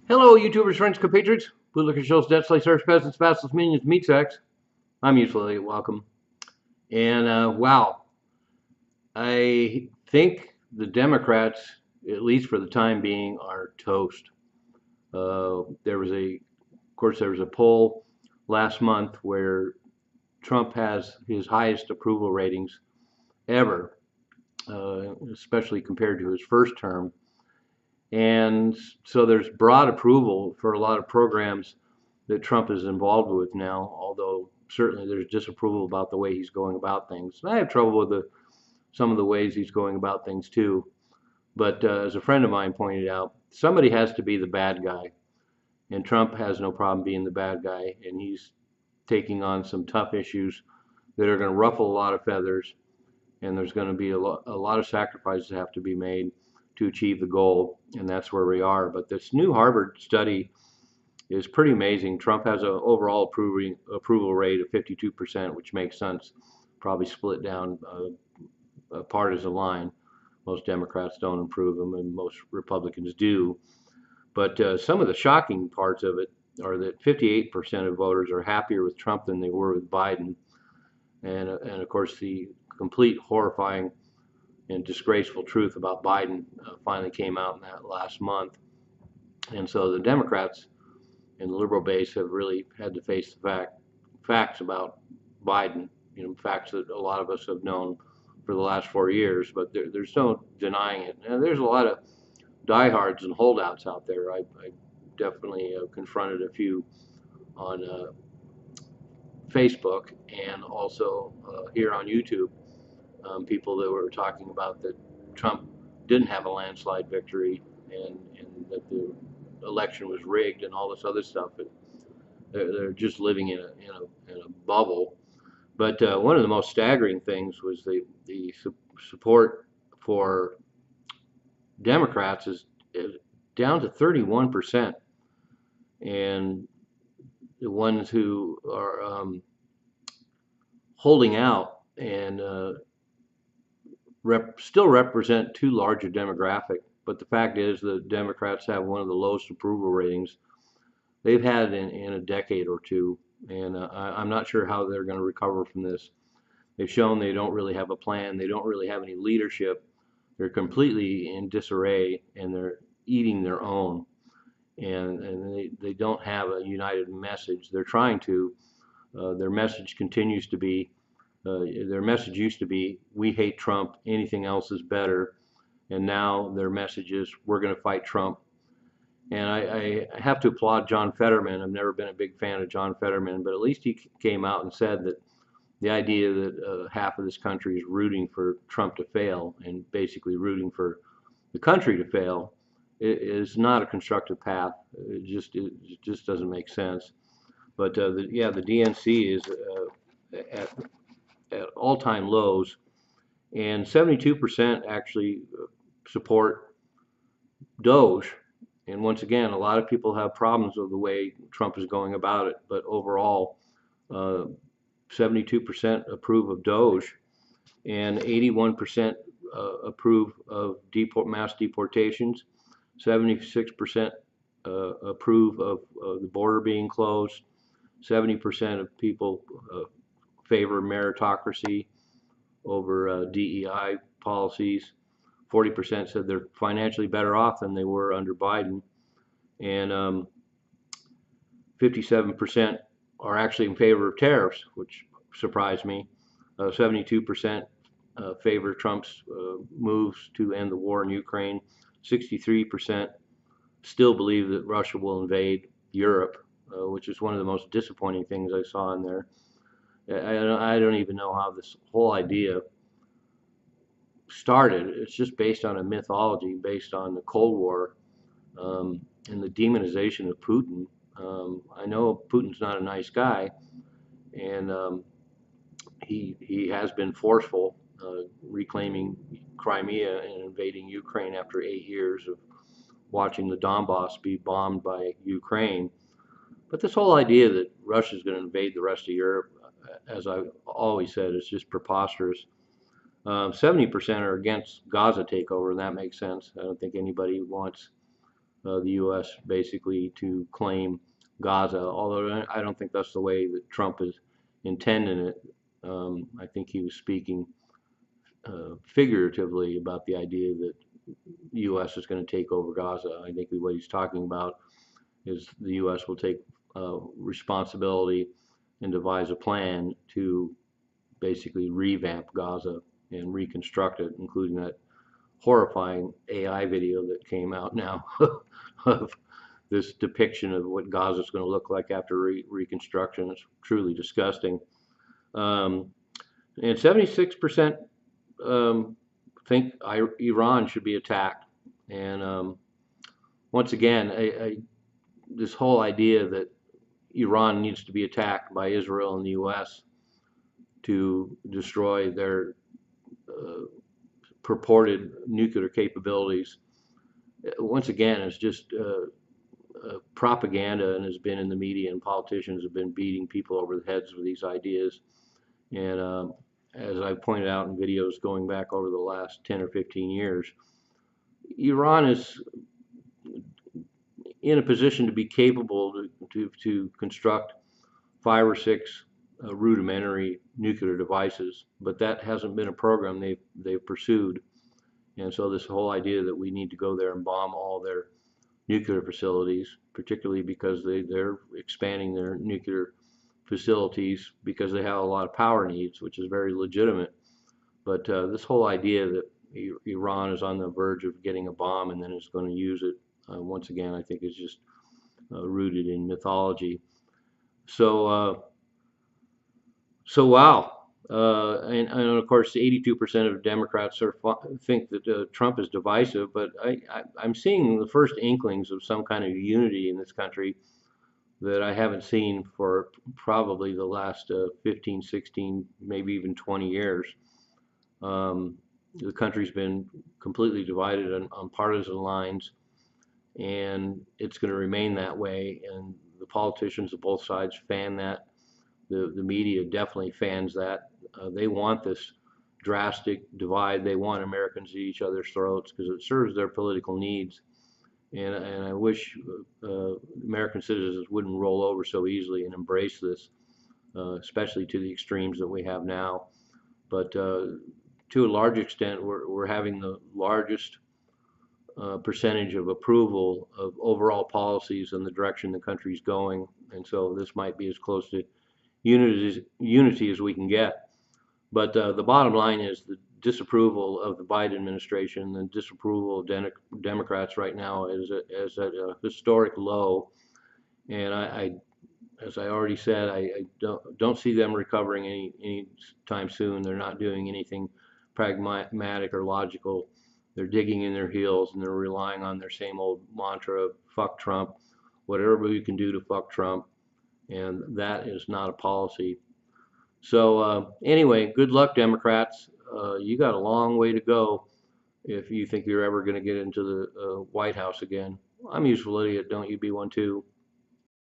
Hello, YouTubers, friends, compatriots, bootlicker shows, debt slaves, search peasants, fastless minions, meat sacks. I'm Useful Elliott. Welcome. And wow, I think the Democrats, at least for the time being, are toast. There was a poll last month where Trump has his highest approval ratings ever, especially compared to his first term. And so there's broad approval for a lot of programs that Trump is involved with now, although certainly there's disapproval about the way he's going about things. And I have trouble with some of the ways he's going about things too. But as a friend of mine pointed out, somebody has to be the bad guy. And Trump has no problem being the bad guy. And he's taking on some tough issues that are going to ruffle a lot of feathers. And there's going to be a lot of sacrifices that have to be made to achieve the goal. And that's where we are. But this new Harvard study is pretty amazing. Trump has an overall approval rate of 52%, which makes sense. Probably split down a partisan line. Most Democrats don't approve him, and most Republicans do. But some of the shocking parts of it are that 58% of voters are happier with Trump than they were with Biden. And of course, the complete horrifying and disgraceful truth about Biden finally came out in that last month. And so the Democrats and the liberal base have really had to face the facts about Biden, facts that a lot of us have known for the last 4 years, but there's no denying it. And there's a lot of diehards and holdouts out there. I definitely confronted a few on Facebook and also here on YouTube, people that were talking about that Trump didn't have a landslide victory and that the election was rigged and all this other stuff. They're just living in a bubble. But one of the most staggering things was the support for Democrats is down to 31%, and the ones who are holding out and still represent too large a demographic. But the fact is, the Democrats have one of the lowest approval ratings they've had in a decade or two, and I'm not sure how they're going to recover from this. They've shown they don't really have a plan. They don't really have any leadership. They're completely in disarray, and they're eating their own. And they don't have a united message. They're trying to. Their message continues to be. Their message used to be, "We hate Trump. Anything else is better." And now their message is, "We're going to fight Trump." And I have to applaud John Fetterman. I've never been a big fan of John Fetterman, but at least he came out and said that the idea that half of this country is rooting for Trump to fail and basically rooting for the country to fail is not a constructive path. It just doesn't make sense. But the DNC is at all-time lows, and 72% actually support Doge. And once again, a lot of people have problems with the way Trump is going about it, but overall, uh, 72% approve of Doge, and 81% approve of mass deportations. 76% approve of the border being closed. 70% of people favor meritocracy over DEI policies. 40% said they're financially better off than they were under Biden, and 57% are actually in favor of tariffs, which surprised me. 72% favor Trump's moves to end the war in Ukraine. 63% still believe that Russia will invade Europe, which is one of the most disappointing things I saw in there. I don't even know how this whole idea started. It's just based on a mythology based on the Cold War, and the demonization of Putin. I know Putin's not a nice guy, and he has been forceful, reclaiming Crimea and invading Ukraine after 8 years of watching the Donbass be bombed by Ukraine. But this whole idea that Russia is going to invade the rest of Europe, as I've always said, is just preposterous. 70% are against Gaza takeover, and that makes sense. I don't think anybody wants the U.S. basically to claim Gaza, although I don't think that's the way that Trump is intending it. I think he was speaking figuratively about the idea that the U.S. is going to take over Gaza. I think what he's talking about is the U.S. will take responsibility and devise a plan to basically revamp Gaza and reconstruct it, including that horrifying AI video that came out now of this depiction of what Gaza is going to look like after reconstruction. It's truly disgusting. And 76% think Iran should be attacked. And once again, this whole idea that Iran needs to be attacked by Israel and the U.S. to destroy their purported nuclear capabilities, once again, it's just propaganda and has been in the media, and politicians have been beating people over the heads with these ideas. And as I pointed out in videos going back over the last 10 or 15 years, Iran is in a position to be capable to construct 5 or 6 rudimentary nuclear devices, but that hasn't been a program they've pursued. And so this whole idea that we need to go there and bomb all their nuclear facilities, particularly because they're expanding their nuclear facilities because they have a lot of power needs, which is very legitimate. But this whole idea that Iran is on the verge of getting a bomb and then is going to use it, once again, I think is just rooted in mythology. So wow. And of course, 82% of Democrats think that Trump is divisive, but I'm seeing the first inklings of some kind of unity in this country that I haven't seen for probably the last 15, 16, maybe even 20 years. The country's been completely divided on partisan lines, and it's going to remain that way. And the politicians of both sides fan that. The media definitely fans that. They want this drastic divide. They want Americans at each other's throats because it serves their political needs. And I wish American citizens wouldn't roll over so easily and embrace this, especially to the extremes that we have now. But to a large extent, we're having the largest percentage of approval of overall policies and the direction the country's going. And so this might be as close to unity as we can get. But the bottom line is the disapproval of the Biden administration, the disapproval of Democrats right now is at a historic low. And as I already said, I don't see them recovering any time soon. They're not doing anything pragmatic or logical. They're digging in their heels and they're relying on their same old mantra, fuck Trump, whatever we can do to fuck Trump. And that is not a policy. So anyway, good luck, Democrats. You got a long way to go if you think you're ever going to get into the White House again. I'm a useful idiot. Don't you be one too?